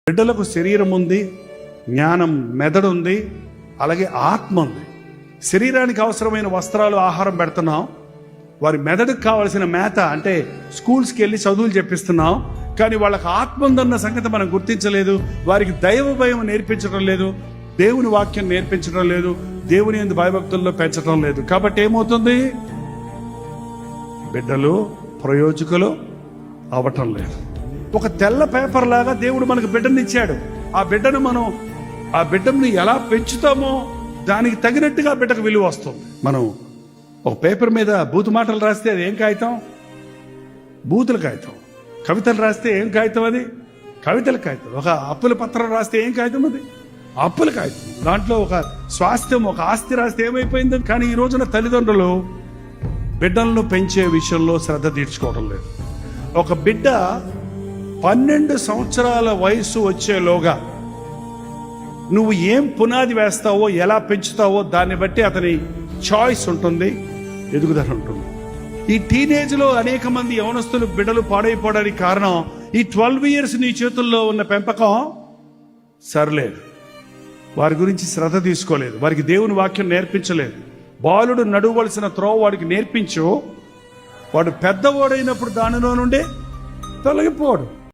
బిడ్డలకు శరీరం ఉంది, జ్ఞానం, మెదడు ఉంది, అలాగే ఆత్మ ఉంది. శరీరానికి అవసరమైన వస్త్రాలు, ఆహారం పెడుతున్నాం. వారి మెదడుకు కావలసిన మేత అంటే స్కూల్స్కి వెళ్ళి చదువులు చెప్పిస్తున్నాం. కానీ వాళ్ళకి ఆత్మ ఉందన్న సంగతి మనం గుర్తించలేదు. వారికి దైవ భయం నేర్పించడం లేదు, దేవుని వాక్యం నేర్పించడం లేదు, దేవుని యందు భయభక్తుల్లో పెంచడం లేదు. కాబట్టి ఏమవుతుంది? బిడ్డలు ప్రయోజకులు అవటం లేదు. ఒక తెల్ల పేపర్ లాగా దేవుడు మనకు బిడ్డని ఇచ్చాడు. ఆ బిడ్డను ఎలా పెంచుతామో దానికి తగినట్టుగా బిడ్డకు విలువ వస్తుంది. మనం ఒక పేపర్ మీద బూతు మాటలు రాస్తే అది ఏం కాగితం? బూతుల కాగితం. కవితలు రాస్తే ఏం కాగితం? అది కవితల కాగితం. ఒక అప్పుల పత్రం రాస్తే ఏం కాగితం? అది అప్పుల కాగితం. దాంట్లో ఒక స్వాస్థ్యం, ఒక ఆస్తి రాస్తే ఏమైపోయింది? కానీ ఈ రోజున తల్లిదండ్రులు బిడ్డలను పెంచే విషయంలో శ్రద్ధ తీర్చుకోవడం లేదు. ఒక బిడ్డ 12 సంవత్సరాల వయసు వచ్చేలోగా నువ్వు ఏం పునాది వేస్తావో, ఎలా పెంచుతావో దాన్ని బట్టి అతని చాయిస్ ఉంటుంది, ఎదుగుదల ఉంటుంది. ఈ టీనేజ్లో అనేక మంది యవనస్తులు బిడ్డలు పాడైపోవడానికి కారణం ఈ 12 years నీ చేతుల్లో ఉన్న పెంపకం సరిలేదు. వారి గురించి శ్రద్ధ తీసుకోలేదు, వారికి దేవుని వాక్యం నేర్పించలేదు. బాలుడు నడవలసిన త్రోవ వాడికి నేర్పించు, వాడు పెద్దవాడైనప్పుడు దానిలో నుండి తొలగిపోడు.